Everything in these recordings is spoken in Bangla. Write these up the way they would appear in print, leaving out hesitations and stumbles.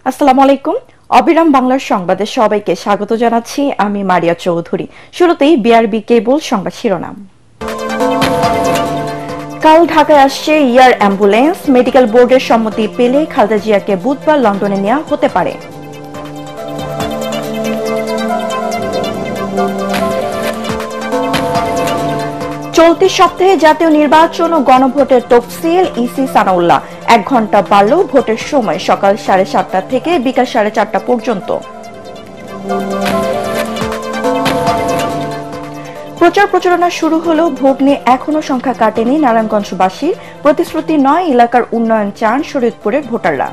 আসসালামু আলাইকুম। অবিরাম বাংলার সংবাদে সবাইকে স্বাগত জানাচ্ছি। আমি মারিয়া চৌধুরী। শুরুতেই বিআরবি কেবল সংবাদ শিরোনাম। কাল ঢাকায় আসছে এয়ার অ্যাম্বুলেন্স। মেডিকেল বোর্ডের সম্মতি পেলে খালেদা জিয়াকে বুধবার লন্ডনে নেওয়া হতে পারে। চলতি সপ্তাহে জাতীয় নির্বাচন ও গণভোটের তফসিল ইসি সানাউল্লাহ। 1 ঘন্টা বাড়ল ভোটের সময়, সকাল 7:30 থেকে বিকাল 4:30 পর্যন্ত। প্রচার প্রচারণা শুরু হলো, ভোট নিয়ে এখনো সংখ্যা কাটেনি নারায়ণগঞ্জবাসীর। প্রতিশ্রুতি নয়, এলাকার উন্নয়ন চান শরীয়তপুরের ভোটাররা।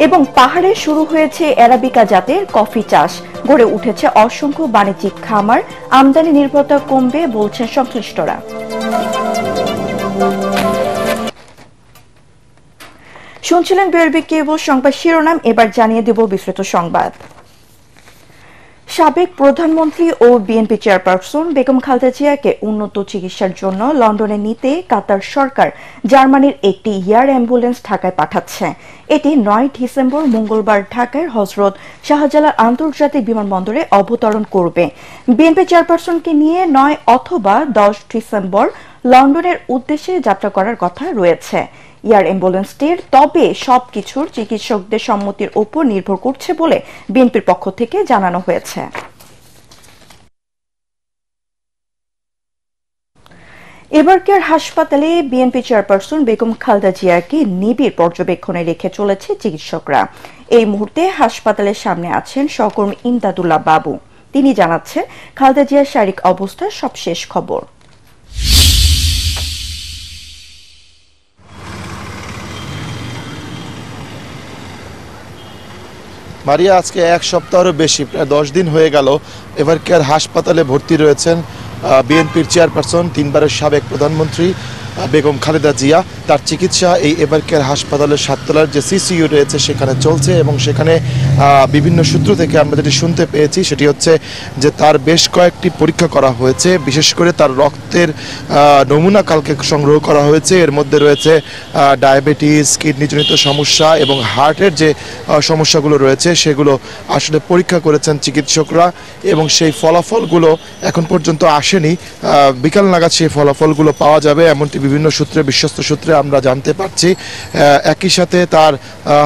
এবং পাহাড়ে শুরু হয়েছে অ্যারাবিকা জাতের কফি চাষ। গড়ে উঠেছে অসংখ্য বাণিজ্যিক খামার। আমদানি নির্ভরতা কমবে বলছেন সংশ্লিষ্টরা। শুনছিলেন বিআরবি কেবল সংবাদ শিরোনাম, এবার জানিয়ে দেব বিস্তৃত সংবাদ। সাবেক প্রধানমন্ত্রী ও বিএনপি চেয়ারপারসন বেগম খালেদা জিয়াকে উন্নত চিকিৎসার জন্য লন্ডনে নিতে কাতার সরকার জার্মানির একটি এয়ার অ্যাম্বুলেন্স ঢাকায় পাঠাচ্ছে। এটি 9 ডিসেম্বর মঙ্গলবার ঢাকার হযরত শাহজালাল আন্তর্জাতিক বিমানবন্দরে অবতরণ করবে। বিএনপি চেয়ারপারসনকে নিয়ে 9 অথবা 10 ডিসেম্বর লন্ডনের উদ্দেশ্যে যাত্রা করার কথা রয়েছে। এয়ার অ্যাম্বুলেন্সটির তবে সবকিছুর চিকিৎসকদের সম্মতির উপর নির্ভর করছে বলে বিএনপির পক্ষ থেকে জানানো হয়েছে। এবারকার হাসপাতালে বিএনপি চেয়ারপারসন বেগম খালেদা জিয়াকে নিবিড় পর্যবেক্ষণে রেখে চলেছে চিকিৎসকরা। এই মুহূর্তে হাসপাতালের সামনে আছেন সহকর্মী ইমদাদুল্লাহ বাবু। তিনি জানাচ্ছেন খালেদা জিয়ার শারীরিক অবস্থার সবশেষ খবর। মারিয়া, আজকে 1 সপ্তাহেরও বেশি, প্রায় 10 দিন হয়ে গেল এবারকার হাসপাতালে ভর্তি রয়েছেন বিএনপির চেয়ারপারসন, 3 বারের সাবেক প্রধানমন্ত্রী বেগম খালেদা জিয়া। তার চিকিৎসা এই এবারকার হাসপাতালের 7 তলার যে সিসিইউ রয়েছে সেখানে চলছে এবং সেখানে বিভিন্ন সূত্র থেকে আমরা যেটি শুনতে পেয়েছি সেটি হচ্ছে যে তার বেশ কয়েকটি পরীক্ষা করা হয়েছে। বিশেষ করে তার রক্তের নমুনা কালকে সংগ্রহ করা হয়েছে। এর মধ্যে রয়েছে ডায়াবেটিস, কিডনিজনিত সমস্যা এবং হার্টের যে সমস্যাগুলো রয়েছে সেগুলো আসলে পরীক্ষা করেছেন চিকিৎসকরা এবং সেই ফলাফলগুলো এখন পর্যন্ত আসেনি। বিকাল নাগাদ সেই ফলাফলগুলো পাওয়া যাবে এমনটি বিভিন্ন সূত্রে, বিশ্বস্ত সূত্রে আমরা জানতে পারছি। একই সাথে তার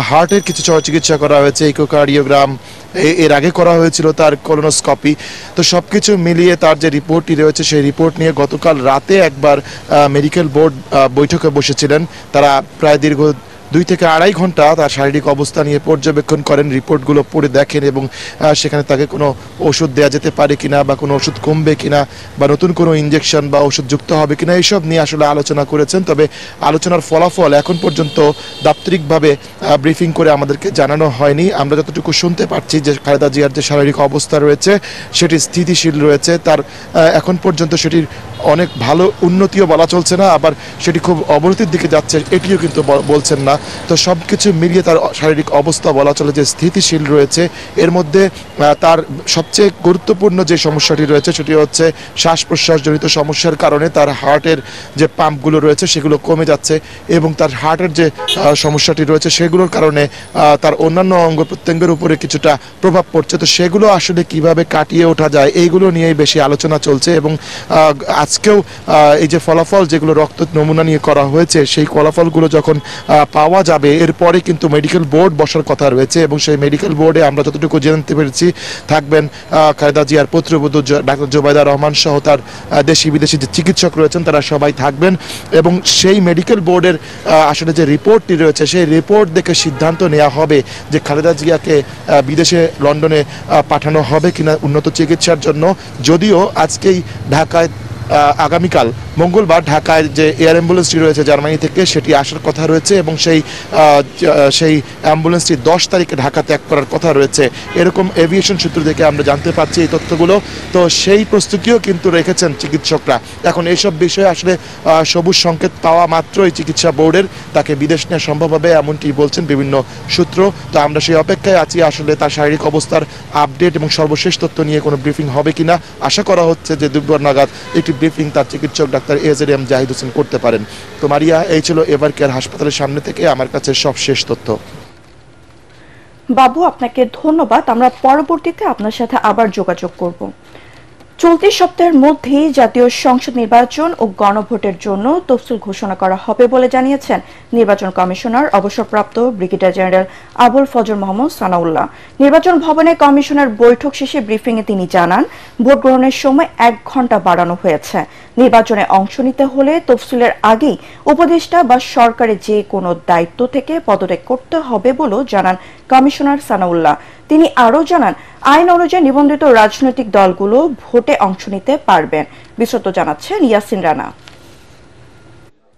হার্টের কিছু চিকিৎসা করা হয়েছে, ইকোকার্ডিওগ্রাম, এর আগে করা হয়েছিল তার কোলোনোস্কোপি। তো সবকিছু মিলিয়ে তার যে রিপোর্টটি রয়েছে সেই রিপোর্ট নিয়ে গতকাল রাতে একবার মেডিকেল বোর্ড বৈঠকে বসেছিলেন। তারা প্রায় দীর্ঘ 2 থেকে 2.5 ঘন্টা তার শারীরিক অবস্থা নিয়ে পর্যবেক্ষণ করেন, রিপোর্টগুলো পড়ে দেখেন এবং সেখানে তাকে কোনো ওষুধ দেওয়া যেতে পারে কিনা বা কোনো ওষুধ কমবে কিনা বা নতুন কোনো ইনজেকশন বা ওষুধ যুক্ত হবে কিনা এইসব নিয়ে আসলে আলোচনা করেছেন। তবে আলোচনার ফলাফল এখন পর্যন্ত দাপ্তরিকভাবে ব্রিফিং করে আমাদেরকে জানানো হয়নি। আমরা যতটুকু শুনতে পারছি যে খালেদা জিয়ার যে শারীরিক অবস্থা রয়েছে সেটি স্থিতিশীল রয়েছে। তার এখন পর্যন্ত সেটির অনেক ভালো উন্নতিও বলা চলছে না, আবার সেটি খুব অবনতির দিকে যাচ্ছে এটিও কিন্তু বলছেন না। তো সব কিছু মিলিয়ে তার শারীরিক অবস্থা বলা চলে যে স্থিতিশীল রয়েছে। এর মধ্যে তার সবচেয়ে গুরুত্বপূর্ণ যে সমস্যাটি রয়েছে সেটি হচ্ছে শ্বাস প্রশ্বাসজনিত সমস্যার কারণে তার হার্টের যে পাম্পগুলো রয়েছে সেগুলো কমে যাচ্ছে এবং তার হার্টের যে সমস্যাটি রয়েছে সেগুলোর কারণে তার অন্যান্য অঙ্গ প্রত্যঙ্গের উপরে কিছুটা প্রভাব পড়ছে। তো সেগুলো আসলে কিভাবে কাটিয়ে ওঠা যায় এইগুলো নিয়েই বেশি আলোচনা চলছে এবং আজকেও এই যে ফলাফল যেগুলো রক্ত নমুনা নিয়ে করা হয়েছে সেই ফলাফলগুলো যখন পাওয়া যাবে এরপরে কিন্তু মেডিকেল বোর্ড বসার কথা রয়েছে এবং সেই মেডিকেল বোর্ডে আমরা যতটুকু জানতে পেরেছি থাকবেন খালেদা জিয়ার পুত্রবধূ ডাক্তার জোবাইদা রহমান সহ তার দেশি বিদেশি যে চিকিৎসক রয়েছেন তারা সবাই থাকবেন এবং সেই মেডিকেল বোর্ডের আসলে যে রিপোর্টটি রয়েছে সেই রিপোর্ট দেখে সিদ্ধান্ত নেওয়া হবে যে খালেদা জিয়াকে বিদেশে লন্ডনে পাঠানো হবে কিনা উন্নত চিকিৎসার জন্য। যদিও আজকেই ঢাকায় আগামীকাল মঙ্গলবার ঢাকায় যে এয়ার অ্যাম্বুলেন্সটি রয়েছে জার্মানি থেকে সেটি আসার কথা রয়েছে এবং সেই অ্যাম্বুলেন্সটি 10 তারিখে ঢাকা ত্যাগ করার কথা রয়েছে, এরকম এভিয়েশন সূত্র থেকে আমরা জানতে পারছি এই তথ্যগুলো। তো সেই প্রস্তুতিও কিন্তু রেখেছেন চিকিৎসকরা। এখন এইসব বিষয়ে আসলে সবুজ সংকেত পাওয়া মাত্রই চিকিৎসা বোর্ডের তাকে বিদেশ নেওয়া সম্ভব হবে এমনটি বলছেন বিভিন্ন সূত্র। তো আমরা সেই অপেক্ষায় আছি আসলে তার শারীরিক অবস্থার আপডেট এবং সর্বশেষ তথ্য নিয়ে কোনো ব্রিফিং হবে কিনা। আশা করা হচ্ছে যে দুপুর নাগাদ একটি ব্রিফিং তার চিকিৎসক doctor doctor AZM Zahid Hossain করতে পারেন। তো মারিয়া, এই ছিল এভারকেয়ার হাসপাতালের সামনে থেকে আমার কাছে সব শেষ তথ্য। বাবু, আপনাকে ধন্যবাদ। আমরা পরবর্তীতে আপনার সাথে আবার যোগাযোগ করব। চলতি সপ্তাহের মধ্যেই জাতীয় সংসদ নির্বাচন ও গণভোটের জন্য তফসিল ঘোষণা করা হবে বলে জানিয়েছেন নির্বাচন কমিশনার অবসরপ্রাপ্ত ব্রিগেডিয়ার জেনারেল আবুল ফজল মোহাম্মদ সানাউল্লাহ। নির্বাচন ভবনে কমিশনার বৈঠক শেষে ব্রিফিংয়ে তিনি জানান, ভোট গ্রহণের সময় 1 ঘণ্টা বাড়ানো হয়েছে। নির্বাচনে অংশ নিতে হলে তফসিলের আগেই উপদেষ্টা বা সরকারের যে কোনো দায়িত্ব থেকে পদত্যাগ করতে হবে বলেও জানান কমিশনার সানাউল্লাহ। তিনি আরও জানান, আইন অনুযায়ী নিবন্ধিত রাজনৈতিক দলগুলো ভোটে অংশ নিতে পারবেন। বিস্তারিত জানাচ্ছেন ইয়াসিন রানা।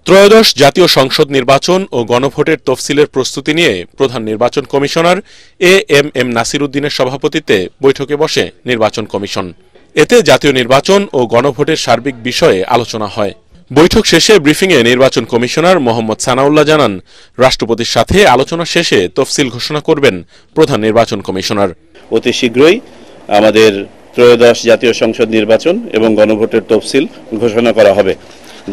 ত্রয়োদশ জাতীয় সংসদ নির্বাচন ও গণভোটের তফসিলের প্রস্তুতি নিয়ে প্রধান নির্বাচন কমিশনার AM নাসির উদ্দিনের সভাপতিত্বে বৈঠকে বসে নির্বাচন কমিশন। এতে জাতীয় নির্বাচন ও গণভোটের সার্বিক বিষয়ে আলোচনা হয়। বৈঠক শেষে ব্রিফিংয়ে নির্বাচন কমিশনার মোহাম্মদ সানাউল্লাহ জানান, রাষ্ট্রপতির সাথে আলোচনা শেষে তফসিল ঘোষণা করবেন প্রধান নির্বাচন কমিশনার। অতি শীঘ্রই আমাদের ত্রয়োদশ জাতীয় সংসদ নির্বাচন এবং গণভোটের তফসিল ঘোষণা করা হবে।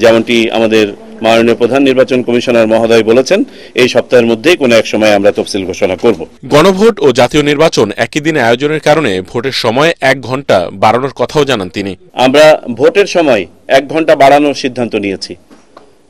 যেমনটি আমাদের মাননীয় প্রধান নির্বাচন কমিশনার মহোদয় বলেছেন, এই সপ্তাহের মধ্যেই কোনো এক সময় আমরা তফসিল ঘোষণা করব। গণভোট ও জাতীয় নির্বাচন একই দিনে আয়োজনের কারণে ভোটের সময় 1 ঘণ্টা বাড়ানোর কথাও জানান তিনি। আমরা ভোটের সময় 1 ঘণ্টা বাড়ানোর সিদ্ধান্ত নিয়েছি,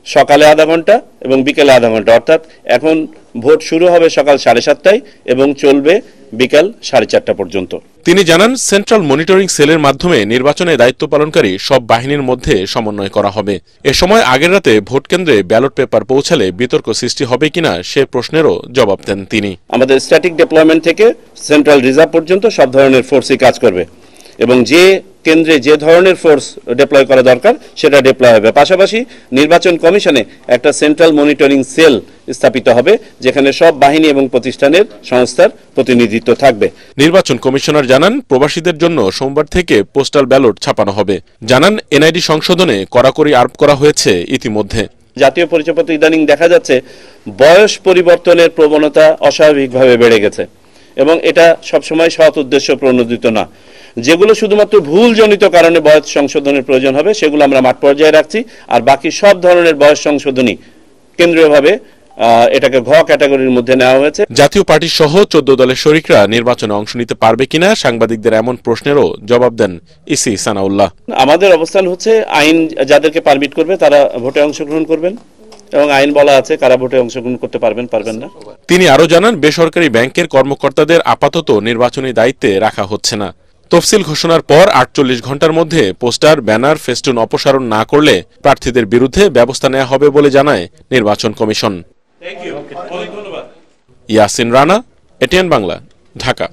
সকালে আধা ঘণ্টা এবং বিকেলে আধা ঘণ্টা। অর্থাৎ এখন ভোট শুরু হবে সকাল 7:30টায় এবং চলবে বিকাল 4:30টা পর্যন্ত। তিনি জানান, সেন্ট্রাল মনিটরিং সেলের মাধ্যমে নির্বাচনে দায়িত্ব পালনকারী সব বাহিনীর মধ্যে সমন্বয় করা হবে। এ সময় আগের রাতে ভোট কেন্দ্রে ব্যালট পেপার পৌঁছালে বিতর্ক সৃষ্টি হবে কিনা সে প্রশ্নেরও জবাব দেন তিনি। আমাদের স্ট্যাটিক ডিপ্লয়মেন্ট থেকে সেন্ট্রাল রিজার্ভ পর্যন্ত সব ধরনের ফোর্সই কাজ করবে এবং যে কেন্দ্রে যে ধরনের ফোর্স ডিপ্লয় করা দরকার সেটা ডিপ্লয় হবে। পাশাপাশি নির্বাচন কমিশনে একটা সেন্ট্রাল মনিটরিং সেল স্থাপিত হবে, যেখানে সব বাহিনী এবং প্রতিষ্ঠানের সংস্থার প্রতিনিধিত্ব থাকবে। নির্বাচন কমিশনার জানান, প্রবাসীদের জন্য সোমবার থেকে পোস্টাল ব্যালট ছাপানো হবে। জানান, NID সংশোধনে কড়াকড়ি আরোপ করা হয়েছে ইতিমধ্যে। জাতীয় পরিচয়পত্র ইদানিং দেখা যাচ্ছে বয়স পরিবর্তনের প্রবণতা অস্বাভাবিকভাবে বেড়ে গেছে এবং এটা সবসময় সৎ উদ্দেশ্য প্রণোদিত না। যেগুলো শুধুমাত্র ভুলজনিত কারণে বয়স সংশোধনের প্রয়োজন হবে সেগুলো আমরা মাঠ পর্যায়ে রাখছি, আর বাকি সব ধরনের বয়স সংশোধনী কেন্দ্রীয়ভাবে এটাকে ঘ ক্যাটাগরির মধ্যে নেওয়া হয়েছে। জাতীয় পার্টি সহ 14 দলের শরিকরা নির্বাচনে অংশ নিতে পারবে কিনা সাংবাদিকদের এমন প্রশ্নেরও জবাব দেন ইসি সানাউল্লাহ। আমাদের অবস্থান হচ্ছে, আইন যাদেরকে পারমিট করবে তারা ভোটে অংশগ্রহণ করবেন এবং আইন বলা আছে কারা ভোটে অংশগ্রহণ করতে পারবেন না। তিনি আরো জানান, বেসরকারি ব্যাংকের কর্মকর্তাদের আপাতত নির্বাচনী দায়িত্বে রাখা হচ্ছে না। তফসিল ঘোষণার পর 48 ঘণ্টার মধ্যে পোস্টার, ব্যানার, ফেস্টুন অপসারণ না করলে প্রার্থীদের বিরুদ্ধে ব্যবস্থা নেওয়া হবে বলে জানায় নির্বাচন কমিশন। ইয়াসিন রানা, ATN বাংলা, ঢাকা।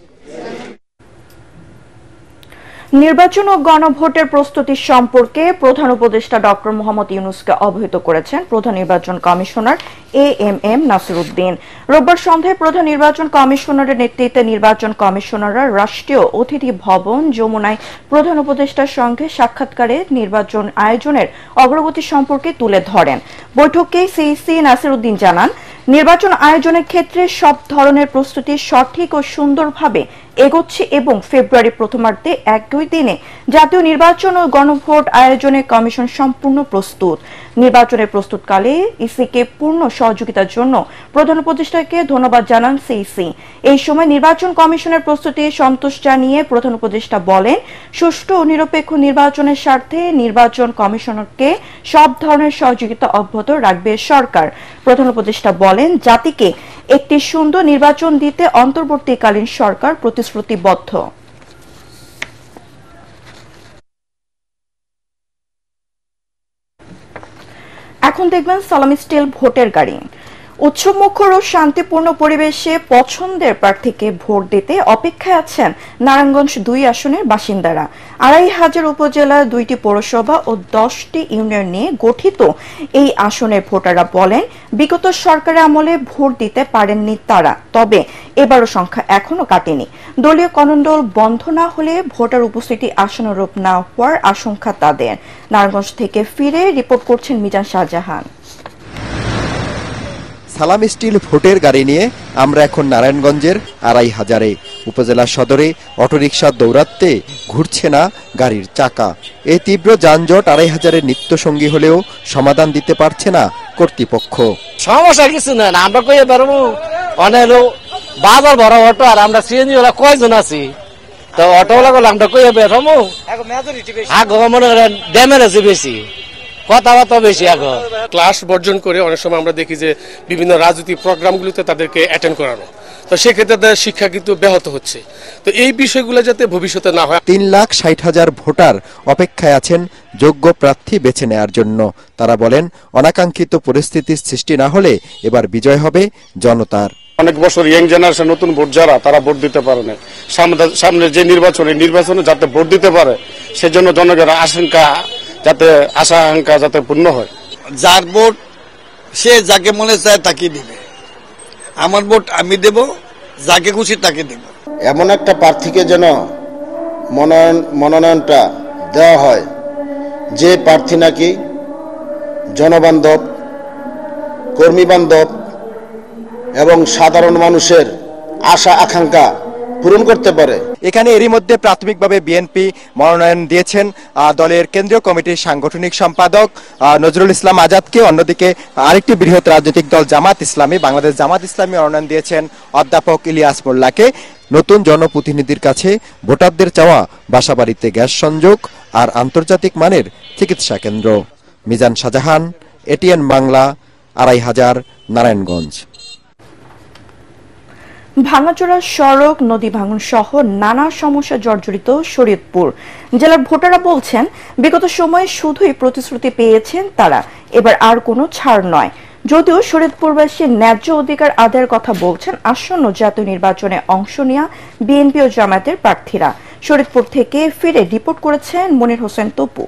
নির্বাচন ও গণভোটের প্রস্তুতি সম্পর্কে প্রধান উপদেষ্টা ডক্টর মোহাম্মদ ইউনূসকে অবহিত করেছেন প্রধান নির্বাচন কমিশনার AM নাসির উদ্দিন। রোববার সন্ধ্যায় প্রধান নির্বাচন কমিশনারের নেতৃত্বে নির্বাচন কমিশনাররা রাষ্ট্রীয় অতিথি ভবন যমুনায় প্রধান উপদেষ্টার সঙ্গে সাক্ষাৎকারে নির্বাচন আয়োজনের অগ্রগতি সম্পর্কে তুলে ধরেন। বৈঠকে সিইসি নাসির উদ্দিন জানান, নির্বাচন আয়োজনের ক্ষেত্রে সব ধরনের প্রস্তুতি সঠিক ও সুন্দরভাবে এগোচ্ছে এবং ফেব্রুয়ারি প্রথমার্ধে 1-2 দিনে জাতীয় নির্বাচন ও গণভোট আয়োজনে কমিশন সম্পূর্ণ প্রস্তুত। নির্বাচনের প্রস্তুতকালে ইসিকে পূর্ণ সহযোগিতার জন্য প্রধান উপদেষ্টাকে ধন্যবাদ জানান সিইসি। এই সময় নির্বাচন কমিশনের প্রস্তুতি সন্তোষ জানিয়ে প্রধান উপদেষ্টা বলেন, সুষ্ঠু ও নিরপেক্ষ নির্বাচনের স্বার্থে নির্বাচন কমিশনারকে সব ধরনের সহযোগিতা অব্যাহত রাখবে সরকার। প্রধান উপদেষ্টা বলেন, জাতিকে একটি সুন্দর নির্বাচন দিতে অন্তর্বর্তীকালীন সরকার প্রতিশ্রুতিবদ্ধ। এখন দেখবেন সালামি স্টিল ভোটের গাড়ি। উৎসবমুখর ও শান্তিপূর্ণ পরিবেশে পছন্দের প্রার্থীকে ভোট দিতে অপেক্ষায় আছেন নারায়ণগঞ্জ 2 আসনের বাসিন্দারা। 2500 উপজেলা, 2টি পৌরসভা ও 10টি ইউনিয়ন নিয়ে গঠিত এই আসনের ভোটাররা বলেন, বিগত সরকারের আমলে ভোট দিতে পারেননি তারা, তবে এবারও সংখ্যা এখনো কাটেনি। দলীয় করন্দল বন্ধ না হলে ভোটার উপস্থিতি আশানুরূপ না হওয়ার আশঙ্কা তাদের। নারায়ণগঞ্জ থেকে ফিরে রিপোর্ট করছেন মিজান শাহজাহান। সালামি স্টিল ভোটের গাড়ি নিয়ে আমরা এখন নারায়ণগঞ্জের ২৫০০-এ। উপজেলা সদরে অটোরিকশা দৌড়াতে ঘুরছে না গাড়ির চাকা। এই তীব্র যানজট ২৫০০-এর নিত্যসঙ্গী হলেও সমাধান দিতে পারছে না কর্তৃপক্ষ। সমস্যা কিছু না, আমরা কইতে পারবো অনেক বাজার ভরা অটো, আর আমরা সিএনজি ওরা কয়জন আছি, তো অটোওয়ালা গুলো আমরা কইতে পারবো আগে মনে করেন ড্যামের আছে বেশি, কথাবার্তা বেশি। আগে ক্লাস বর্জন করে অনেক সময় আমরা দেখি যে বিভিন্ন রাজনৈতিক প্রোগ্রামগুলোতে তাদেরকে অ্যাটেন্ড করানো, তো সেক্ষেত্রে তাদের শিক্ষা কিন্তু ব্যাহত হচ্ছে। তো এই বিষয়গুলো যাতে ভবিষ্যতে না হয়। ৩,৬০,০০০ ভোটার অপেক্ষায় আছেন যোগ্য প্রার্থী বেছে নেয়ার জন্য। তারা বলেন, অনাকাঙ্ক্ষিত পরিস্থিতির সৃষ্টি না হলে এবার বিজয় হবে জনতার। অনেক বছর ইয়াং জেনারেশন নতুন ভোট যারা, তারা ভোট দিতে পারে না। সামনে যে নির্বাচনে যাতে ভোট দিতে পারে, সেজন্য জনগণের যাতে আশা আকাঙ্ক্ষা যাতে পূর্ণ হয়। যার ভোট সে যাকে মনে চায় তাকে দিবে, আমার ভোট আমি দেব, যাকে খুশি তাকে দেব। এমন একটা প্রার্থীকে যেন মনোনয়নটা দেওয়া হয় যে প্রার্থী নাকি জনবান্ধব, কর্মী বান্ধব এবং সাধারণ মানুষের আশা আকাঙ্ক্ষা পূরণ করতে পারে। এখানে এরই মধ্যে প্রাথমিকভাবে বিএনপি মনোনয়ন দিয়েছেন দলের কেন্দ্রীয় কমিটির সাংগঠনিক সম্পাদক নজরুল ইসলাম আজাদকে। অন্যদিকে আরেকটি বৃহৎ রাজনৈতিক দল জামাত ইসলামী, বাংলাদেশ জামাত ইসলামী মনোনয়ন দিয়েছেন অধ্যাপক ইলিয়াস মোল্লাকে। নতুন জনপ্রতিনিধির কাছে ভোটারদের চাওয়া বাসাবাড়িতে গ্যাস সংযোগ আর আন্তর্জাতিক মানের চিকিৎসা কেন্দ্র। মিজান শাহজাহান, এটিএন বাংলা, ২৫০০, নারায়ণগঞ্জ। ভাঙাচোরা সড়ক, নদী ভাঙন সহ নানা সমস্যা জর্জরিত শরীয়তপুর জেলার ভোটাররা বলছেন, বিগত সময়ে শুধুই প্রতিশ্রুতি পেয়েছেন তারা, এবার আর কোনো ছাড় নয়। যদিও শরীয়তপুরবাসীর ন্যায্য অধিকার আদায়ের কথা বলছেন আসন্ন জাতীয় নির্বাচনে অংশ নেওয়া বিএনপি ও জামায়াতের প্রার্থীরা। শরীয়তপুর থেকে ফিরে রিপোর্ট করেছেন মনির হোসেন তপু।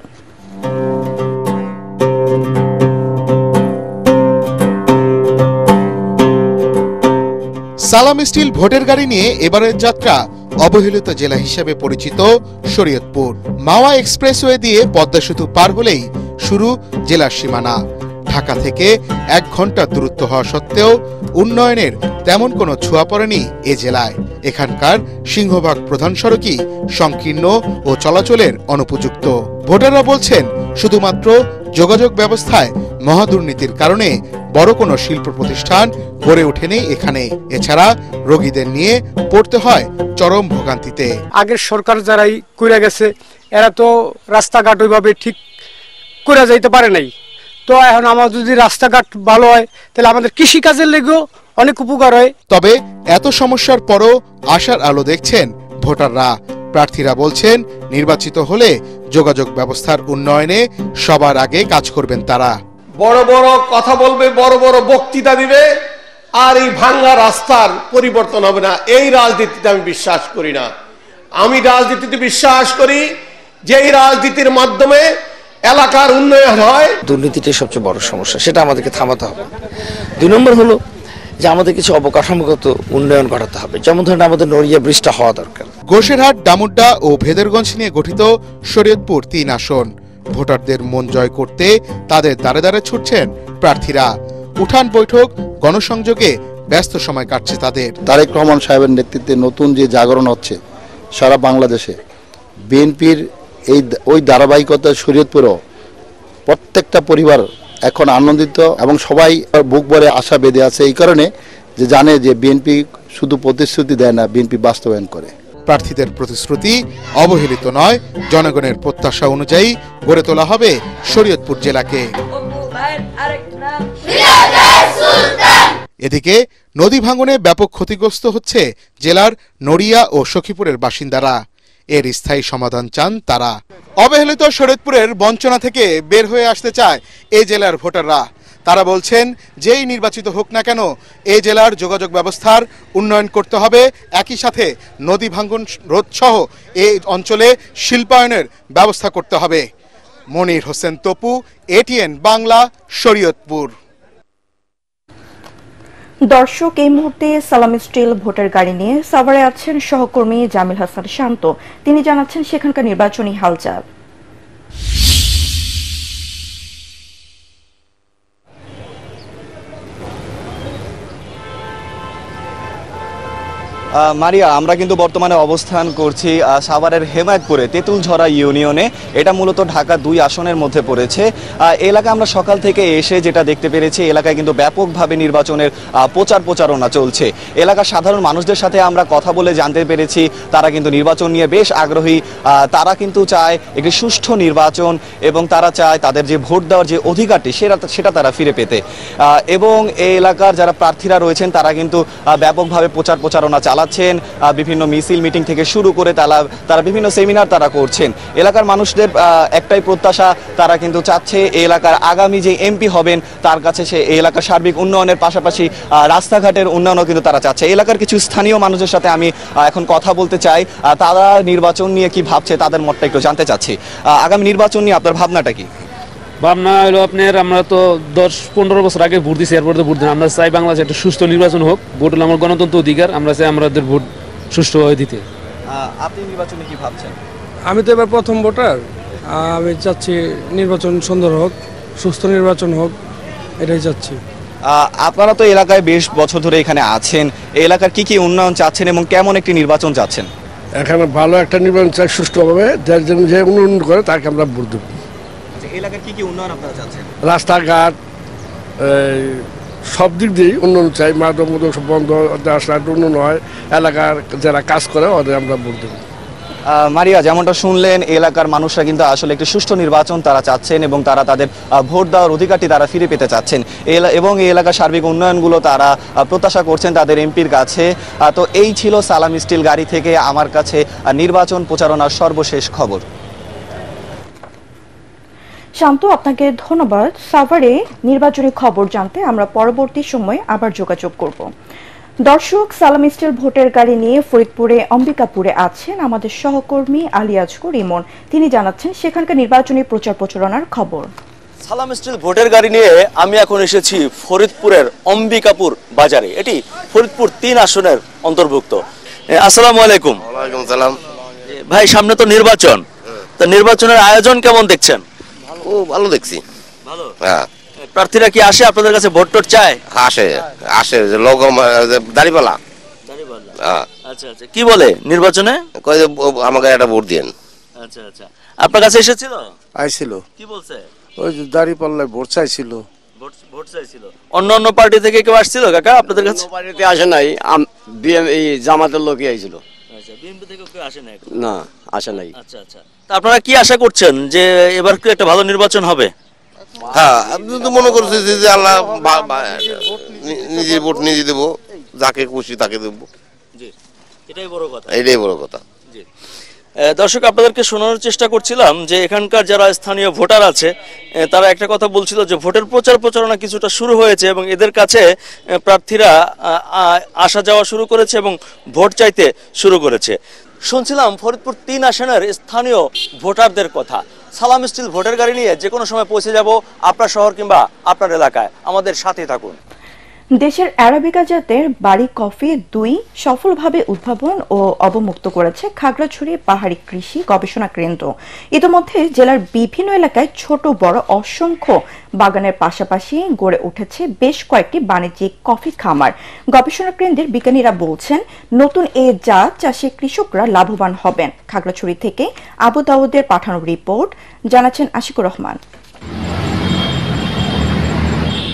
সালাম স্টিল ভোটের গাড়ি নিয়ে এবারের যাত্রা অবহেলিত জেলা হিসেবে পরিচিত শরীয়তপুর। মাওয়া এক্সপ্রেসওয়ে দিয়ে পদ্মা সেতু পার হলেই শুরু জেলার সীমানা। ঢাকা থেকে ১ ঘন্টা দূরত্ব হওয়া সত্ত্বেও উন্নয়নের তেমন কোনো ছোঁয়া পড়েনি এ জেলায়। এখানকার সিংহভাগ প্রধান সড়কই সংকীর্ণ ও চলাচলের অনুপযুক্ত। ভোটাররা বলছেন, শুধুমাত্র যোগাযোগ ব্যবস্থায় মহাদুর্নীতির কারণে বড় কোনো শিল্প প্রতিষ্ঠান গড়ে ওঠেনি এখানে। এছাড়া রোগীদের নিয়ে পড়তে হয় চরম ভোগান্তিতে। আগের সরকার যারাই কইরা গেছে, এরা তো রাস্তাঘাট ওইভাবে ঠিক করে যাইতে পারে নাই। তো এখন আমাদের যদি রাস্তাঘাট ভালো হয়, তাহলে আমাদের কৃষিকাজের লেগেও অনেক উপকার হয়। তবে এত সমস্যার পরও আশার আলো দেখছেন ভোটাররা। প্রার্থীরা বলছেন, নির্বাচিত হলে যোগাযোগ ব্যবস্থার উন্নয়নে সবার আগে কাজ করবেন তারা। বড় বড় কথা বলবে, বড় বড় বক্তৃতা দিবে, আর এই ভাঙ্গা রাস্তার পরিবর্তন হবে না। এই রাজনীতিতে আমি বিশ্বাস করি না। আমি রাজনীতিতে বিশ্বাস করি যে এই রাজনীতির মাধ্যমে এলাকার উন্নয়ন হয়। দুর্নীতিটাই সবচেয়ে বড় সমস্যা, সেটা আমাদেরকে থামাতে হবে। ২ নম্বর হলো যে আমাদের কিছু অবকাঠামোগত উন্নয়ন ঘটাতে হবে, যেমন ধরেন আমাদের নড়িয়া ব্রিজটা হওয়া দরকার। গোশেরহাট, ডামুড্ডা ও ভেদেরগঞ্জ নিয়ে গঠিত শরীয়তপুর ৩ আসন। ভোটারদের মন জয় করতে তাদের দ্বারে দ্বারে ছুটছেন প্রার্থীরা। উঠান বৈঠক, গণসংযোগে ব্যস্ত সময় কাটছে তাদের। তারেক রহমান সাহেবের নেতৃত্বে নতুন যে জাগরণ হচ্ছে সারা বাংলাদেশে, বিএনপির ওই ধারাবাহিকতা শরীয়তপুরও প্রত্যেকটা পরিবার এখন আনন্দিত এবং সবাই বুক ভরে আশা বেঁধে আছে, এই কারণে যে জানে যে বিএনপি শুধু প্রতিশ্রুতি দেয় না, বিএনপি বাস্তবায়ন করে। প্রার্থীদের প্রতিশ্রুতি অবহেলিত নয়, জনগণের প্রত্যাশা অনুযায়ী গড়ে তোলা হবে শরীয়তপুর জেলাকে। এদিকে নদী ভাঙনে ব্যাপক ক্ষতিগ্রস্ত হচ্ছে জেলার নড়িয়া ও সখীপুরের বাসিন্দারা। এর স্থায়ী সমাধান চান তারা। অবহেলিত শরীয়তপুরের বঞ্চনা থেকে বের হয়ে আসতে চায় এই জেলার ভোটাররা। তারা বলছেন, যেই নির্বাচিত হোক না কেন, এই জেলার যোগাযোগ ব্যবস্থার উন্নয়ন করতে হবে, একই সাথে নদী ভাঙন রোধ সহ এই অঞ্চলে শিল্পায়নের ব্যবস্থা করতে হবে। মনির হোসেন তপু, এটিএন বাংলা, শরীয়তপুর। দর্শক, এই মুহূর্তে সালাম স্টিল ভোটার গাড়ি নিয়ে সাভারে আছেন সহকর্মী জামিল হাসান শান্ত। তিনি জানাচ্ছেন সেখানকার নির্বাচনী হালচাল। মারিয়া, আমরা কিন্তু বর্তমানে অবস্থান করছি সাভারের হেমায়তপুরে তেঁতুলঝরা ইউনিয়নে। এটা মূলত ঢাকা 2 আসনের মধ্যে পড়েছে। এলাকা আমরা সকাল থেকে এসে যেটা দেখতে পেরেছি, এলাকায় কিন্তু ব্যাপকভাবে নির্বাচনের প্রচারণা চলছে। এলাকার সাধারণ মানুষদের সাথে আমরা কথা বলে জানতে পেরেছি তারা কিন্তু নির্বাচন নিয়ে বেশ আগ্রহী। তারা কিন্তু চায় একটি সুষ্ঠু নির্বাচন এবং তারা চায় তাদের যে ভোট দেওয়ার যে অধিকারটি সেটা তারা ফিরে পেতে। এবং এই এলাকার যারা প্রার্থীরা রয়েছেন তারা কিন্তু ব্যাপকভাবে প্রচারণা চালাচ্ছেন। বিভিন্ন মিছিল মিটিং থেকে শুরু করে তারা বিভিন্ন সেমিনার তারা করছেন। এলাকার মানুষদের একটাই প্রত্যাশা, তারা কিন্তু চাচ্ছে এই এলাকার আগামী যে এমপি হবেন তার কাছে সে এই এলাকার সার্বিক উন্নয়নের পাশাপাশি রাস্তাঘাটের উন্নয়নও কিন্তু তারা চাচ্ছে। এলাকার কিছু স্থানীয় মানুষের সাথে আমি এখন কথা বলতে চাই, তারা নির্বাচন নিয়ে কি ভাবছে তাদের মতটা একটু জানতে চাচ্ছি। আগামী নির্বাচন নিয়ে আপনার ভাবনাটা কি? ভাবনা হলো আপনার, আমরা তো 10-15 বছর আগে ভোট দিচ্ছি, এরপর তো ভোট দিন। আমরা চাই বাংলাদেশে একটা সুষ্ঠু নির্বাচন হোক। ভোট হলো আমার গণতন্ত্র অধিকার, আমরা চাই আমাদের ভোট সুষ্ঠুভাবে দিতে। আপনি নির্বাচনে কি ভাবছেন? আমি তো এবার প্রথম ভোটার, আমি চাচ্ছি নির্বাচন সুন্দর হোক, সুস্থ নির্বাচন হোক, এটাই চাচ্ছি। আপনারা তো এলাকায় বেশ বছর ধরে এখানে আছেন, এই এলাকার কি কি উন্নয়ন চাচ্ছেন এবং কেমন একটি নির্বাচন চাচ্ছেন? এখানে ভালো একটা নির্বাচন চাই, সুষ্ঠুভাবে, যে উন্নয়ন করে তাকে আমরা ভোট দেব। এলাকার কি কি উন্নয়ন আপনারা চাচ্ছেন? রাস্তাঘাট সব দিক দিয়েই উন্নয়ন চাই, মাদক সব বন্ধ, রাস্তাঘাট উন্নয়ন হয়, এলাকার যারা কাজ করে ওদের আমরা ভোট দেব। মারিয়া, যেমনটা শুনলেন, এলাকার মানুষরা কিন্তু আসলে একটি সুষ্ঠু নির্বাচন তারা চাচ্ছেন এবং তারা তাদের ভোট দেওয়ার অধিকারটি তারা ফিরে পেতে চাচ্ছেন এবং এই এলাকার সার্বিক উন্নয়নগুলো তারা প্রত্যাশা করছেন তাদের এমপির কাছে। তো এই ছিল সালাম স্টিল গাড়ি থেকে আমার কাছে নির্বাচন প্রচারণার সর্বশেষ খবর। শান্ত, আপনাকে ধন্যবাদ। সাভারে নির্বাচনী খবর জানতে আমরা পরবর্তী সময়ে আবার যোগাযোগ করব। দর্শক, সালাম স্টিল ভোটের গাড়ি নিয়ে ফরিদপুরে অম্বিকাপুরে আছেন আমাদের সহকর্মী আলী আজগর ইমন। তিনি জানাচ্ছেন সেখানকার নির্বাচনী প্রচারণার খবর। সালাম স্টিল ভোটের গাড়ি নিয়ে আমি এখন এসেছি ফরিদপুরের অম্বিকাপুর বাজারে। এটি ফরিদপুর 3 আসনের অন্তর্ভুক্ত। আসসালামু আলাইকুম। ওয়ালাইকুম সালাম। ভাই, সামনে তো নির্বাচন, তো নির্বাচনের আয়োজন কেমন দেখছেন? ও ভালো দেখছি। ভালো। হ্যাঁ। প্রার্থীরা কি আসে আপনাদের কাছে ভোট টোট চায়? আসে লোক দাড়িপাল্লা। আচ্ছা আচ্ছা, কি বলে নির্বাচনে? কই যে আমাকে একটা ভোট দিন। আচ্ছা আচ্ছা, আপনার কাছে এসেছিল? আইছিল। কি বলছে? ওই যে দাড়িপাল্লায় ভোট চাইছিল। ভোট চাইছিল। অন্য পার্টি থেকে কেউ আসছিল কাকা আপনাদের কাছে? পার্টিতে আসে নাই, এই জামাতের লোকই আইছিল। আচ্ছা, বিএনপি থেকে কেউ আসে নাই? না, আসে নাই। আচ্ছা আচ্ছা, তা আপনারা কি আশা করছেন যে এবার কি একটা ভালো নির্বাচন হবে? হ্যাঁ, আমি তো মনে করছি যে আল্লাহ নিজের ভোট নিজে দেবো, যাকে খুশি তাকে দেবো। জি, এটাই বড় কথা। এটাই বড় কথা। জি, দর্শক, আপনাদেরকে শোনানোর চেষ্টা করছিলাম যে এখানকার যারা স্থানীয় ভোটার আছে তারা একটা কথা বলছিল যে ভোটের প্রচারণা কিছুটা শুরু হয়েছে এবং এদের কাছে প্রার্থীরা আসা যাওয়া শুরু করেছে এবং ভোট চাইতে শুরু করেছে। শুনছিলাম ফরিদপুর 3 আসনের স্থানীয় ভোটারদের কথা। সালাম স্টিল ভোটের গাড়ি নিয়ে যে কোনো সময় পৌঁছে যাব আপনার শহর কিংবা আপনার এলাকায়। আমাদের সাথে থাকুন। দেশের অ্যারাবিকা জাতের বাড়ি কফি 2 সফলভাবে উদ্ভাবন ও অবমুক্ত করেছে খাগড়াছড়ি পাহাড়ি কৃষি গবেষণা কেন্দ্র। ইতিমধ্যে জেলার বিভিন্ন এলাকায় ছোট বড় অসংখ্য বাগানের পাশাপাশি গড়ে উঠেছে বেশ কয়েকটি বাণিজ্যিক কফি খামার। গবেষণা কেন্দ্রের বিজ্ঞানীরা বলছেন নতুন এ জাত চাষে কৃষকরা লাভবান হবেন। খাগড়াছড়ি থেকে আবু দাউদের পাঠানো রিপোর্ট জানাচ্ছেন আশিকুর রহমান।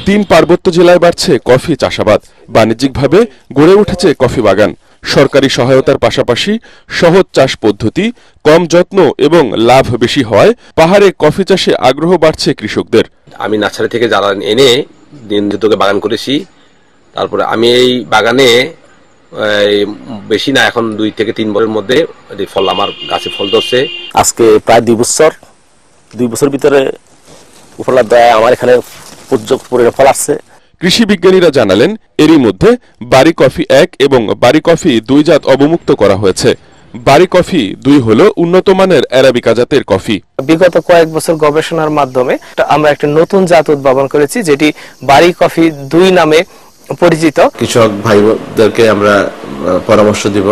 3 পার্বত্য জেলায় বাড়ছে কফি চাষাবাদ। বাণিজ্যিকভাবে গড়ে উঠেছে কফি বাগান। সরকারি সহায়তার পাশাপাশি সহজ চাষ পদ্ধতি, কম যত্ন এবং লাভ বেশি হয় পাহাড়ে কফি চাষে আগ্রহ বাড়ছে কৃষকদের। আমি নার্সারি থেকে জ্বালান এনে দিনদুটোকে বাগান করেছি। তারপরে আমি এই বাগানে বেশি না, এখন 2 থেকে 3 বছরের মধ্যে ফল আমার গাছে ফল ধরছে। আজকে প্রায় 2 বছর ভিতরে ফল দেয় আমার এখানে ফল আসছে। কৃষি বিজ্ঞানীরা জানালেন এরই মধ্যে বাড়ি কফি 1 এবং বাড়ি কফি 2 জাত অবমুক্ত করা হয়েছে। বাড়ি কফি 2 হলো উন্নত মানের অ্যারাবিকা জাতের কফি। বিগত কয়েক বছর গবেষণার মাধ্যমে আমরা একটা নতুন জাত উদ্ভাবন করেছি যেটি বাড়ি কফি 2 নামে পরিচিত। কৃষক ভাইদেরকে আমরা পরামর্শ দিব,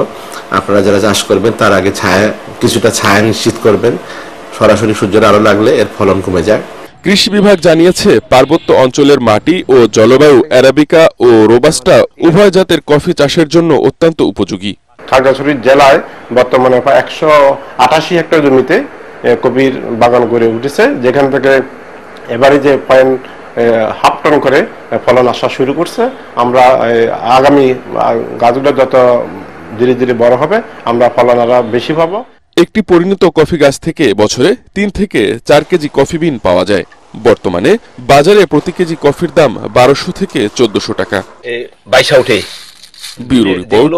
আপনারা যারা চাষ করবেন তার আগে কিছুটা ছায়া নিশ্চিত করবেন। সরাসরি সূর্যের আলো লাগলে এর ফলন কমে যায়। কৃষি বিভাগ জানিয়েছে পার্বত্য অঞ্চলের মাটি ও জলবায়ু অ্যারাবিকা ও রোবাস্টা উভয় জাতের কফি চাষের জন্য অত্যন্ত উপযোগী। খাগড়াছড়ি জেলায় বর্তমানে 188 হেক্টর জমিতে কফির বাগান গড়ে উঠেছে, যেখান থেকে এবারে যে 0.5 টন করে ফলন আসা শুরু করছে। আমরা আগামী গাছগুলো যত ধীরে ধীরে বড় হবে আমরা ফলন আরো বেশি পাবো। একটি পরিণত কফি গাছ থেকে বছরে 3 থেকে 4 কেজি কফি বিন পাওয়া যায়। বর্তমানে বাজারে প্রতি কেজি কফির দাম 1200 থেকে 1400 টাকা। বাইশা উঠে ব্যুরো রিপোর্ট,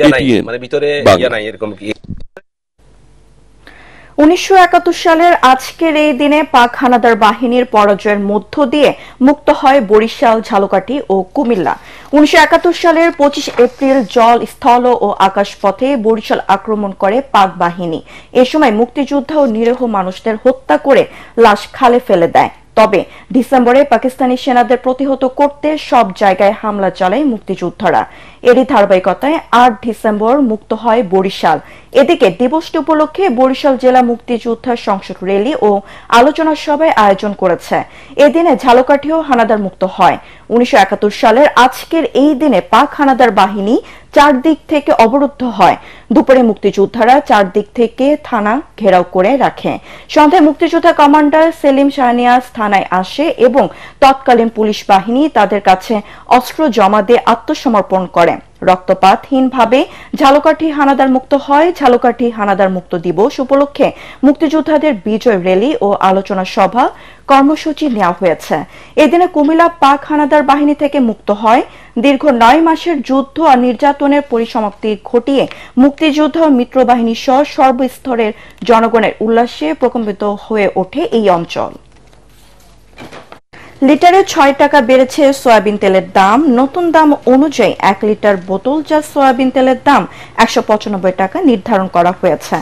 এটিএন মানে ভিতরে ইয়া নাই এরকম কি। 1971 সালের আজকের এই দিনে পাক হানাদার বাহিনীর পরাজয়ের মধ্য দিয়ে মুক্ত হয় বরিশাল, ঝালকাঠি ও কুমিল্লা। 1971 সালের 25 এপ্রিল জল, স্থল ও আকাশপথে বরিশাল আক্রমণ করে পাক বাহিনী। এ সময় মুক্তিযোদ্ধা ও নিরীহ মানুষদের হত্যা করে লাশ খালে ফেলে দেয়। তবে ডিসেম্বরে পাকিস্তানি সেনাদের প্রতিহত করতে সব জায়গায় হামলা চালায় মুক্তিযোদ্ধারা। এরই ধারাবাহিকতায় 8 ডিসেম্বর মুক্ত হয় বরিশাল। এদিকে দিবসটি উপলক্ষে বরিশাল জেলা মুক্তিযোদ্ধা সংসদ র্যালি ও আলোচনা সভায় আয়োজন করেছে। এদিনে ঝালকাঠিও হানাদার মুক্ত হয়। 1971 সালের আজকের এই দিনে পাক হানাদার বাহিনী চারদিক থেকে অবরুদ্ধ হয়। দুপুরে মুক্তিযোদ্ধারা চারদিক থেকে থানা ঘেরাও করে রাখে। সন্ধ্যায় মুক্তিযোদ্ধা কমান্ডার সেলিম শাহনিয়াজ থানায় আসে এবং তৎকালীন পুলিশ বাহিনী তাদের কাছে অস্ত্র জমা দিয়ে আত্মসমর্পণ করে। রক্তপাতহীনভাবে ঝালকাঠি হানাদার মুক্ত হয়। ঝালকাঠি হানাদার মুক্ত দিবস উপলক্ষে মুক্তিযোদ্ধাদের বিজয় র্যালি ও আলোচনা সভা কর্মসূচি নেওয়া হয়েছে। এদিনে কুমিল্লা পাক হানাদার বাহিনী থেকে মুক্ত হয়। দীর্ঘ 9 মাসের যুদ্ধ আর নির্যাতনের পরিসমাপ্তি ঘটিয়ে মুক্তিযুদ্ধ ও মিত্রবাহিনী সহ সর্বস্তরের জনগণের উল্লাসে প্রকম্পিত হয়ে ওঠে এই অঞ্চল। লিটারে 6 টাকা বেড়েছে সয়াবিন তেলের দাম। নতুন দাম অনুযায়ী 1 লিটার বোতলজাত সয়াবিন তেলের দাম 195 টাকা নির্ধারণ করা হয়েছে।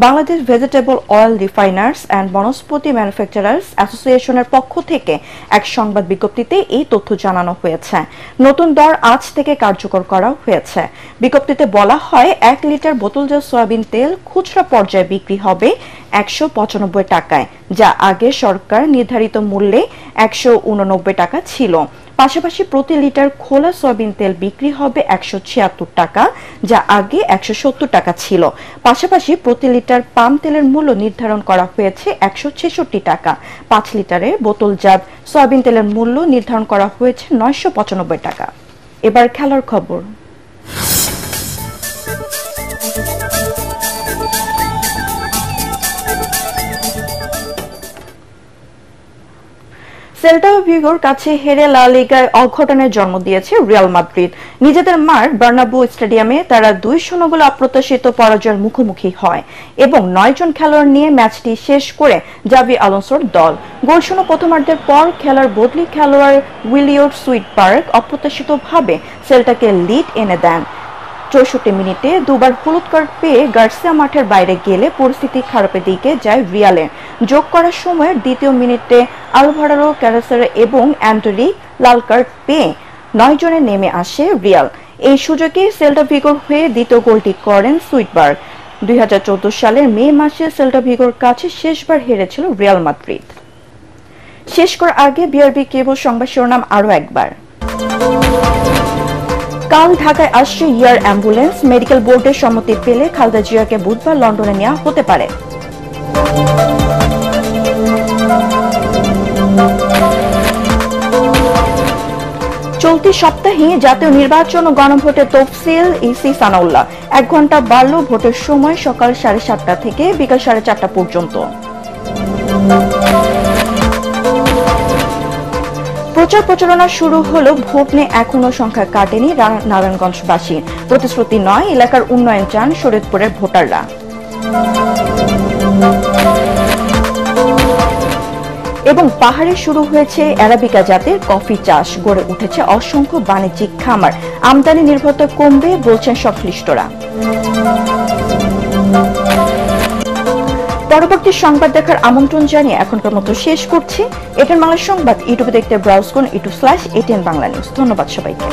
Bangladesh vegetable oil refiners and Vanaspati manufacturers অ্যাসোসিয়েশনের পক্ষ থেকে এক সংবাদ বিজ্ঞপ্তিতে এই তথ্য জানানো হয়েছে। নতুন দর আজ থেকে কার্যকর করা হয়েছে। বিজ্ঞপ্তিতে বলা হয় 1 লিটার বোতলজাত সয়াবিন তেল খুচরা পর্যায়ে বিক্রি হবে 195 টাকায়, যা আগে সরকার নির্ধারিত মূল্যে 189 টাকা ছিল। পাশাপাশি প্রতি লিটার খোলা সয়াবিন তেল বিক্রি হবে 176 টাকা, যা আগে 170 টাকা ছিল। পাশাপাশি প্রতি লিটার পাম তেলের মূল্য নির্ধারণ করা হয়েছে 166 টাকা। 5 লিটারের বোতলজাত সয়াবিন তেলের মূল্য নির্ধারণ করা হয়েছে 995 টাকা। এবার খেলার খবর। সেল্টা ভিগোর কাছে হেরে লা লিগায় অঘটনের জন্ম দিয়েছে রিয়াল মাদ্রিদ। নিজেদের মাঠ বার্নাব্যু স্টেডিয়ামে তারা 2-0 গোলে অপ্রত্যাশিত পরাজয়ের মুখোমুখি হয় এবং 9 জন খেলোয়াড় নিয়ে ম্যাচটি শেষ করে জাভি আলোনসোর দল। গোলশূন্য প্রথমার্ধের পর খেলার বদলি খেলোয়াড় উইলিয়ট সুইটবার্গ অপ্রত্যাশিতভাবে সেল্টাকে লিড এনে দেন। 64 মিনিটে দুবার হলুদ কার্ড পেয়ে গার্সিয়া মাঠের বাইরে গেলে পরিস্থিতি খারাপের দিকে যায় রিয়ালের। যোগ করার সময় দ্বিতীয় মিনিটে আলভারারো ক্যারাসেরা এবং অ্যান্ডরি লাল কার্ড পেয়ে 9 জনে নেমে আসে রিয়াল। এই সুযোগে সেল্টা ভিগোর হয়ে দ্বিতীয় গোলটি করেন সুইটবার্গ। 2014 সালের মে মাসে সেল্টা ভিগোর কাছে শেষবার হেরেছিল রিয়াল মাদ্রিদ। শেষ করার আগে বিআরবি কেবল সংবাদ শিরোনাম আরো একবার। কাল ঢাকায় আসছে এয়ার অ্যাম্বুলেন্স। মেডিকেল বোর্ডের সম্মতি পেলে খালেদা জিয়াকে বুধবার লন্ডনে নেওয়া হতে পারে। চলতি সপ্তাহে জাতীয় নির্বাচন ও গণভোটের তফসিল ইসি সানাউল্লাহ। 1 ঘন্টা বাড়ল ভোটের সময় সকাল 7:30 থেকে বিকাল 4:30 পর্যন্ত। প্রচার প্রচারণা শুরু হলো, ভোট নিয়ে এখনো সংখ্যা কাটেনি নারায়ণগঞ্জবাসী। প্রতিশ্রুতি নয়, এলাকার উন্নয়ন চান শরীয়তপুরের ভোটাররা। এবং পাহাড়ে শুরু হয়েছে অ্যারাবিকা জাতের কফি চাষ। গড়ে উঠেছে অসংখ্য বাণিজ্যিক খামার। আমদানি নির্ভরতা কমবে বলছেন সংশ্লিষ্টরা। পরবর্তী সংবাদ দেখার আমন্ত্রণ জানিয়ে এখনকার মতো শেষ করছি। এটিএন বাংলা সংবাদ ইউটিউবে দেখতে ব্রাউজ করুন youtube/ATN বাংলা নিউজ। ধন্যবাদ সবাইকে।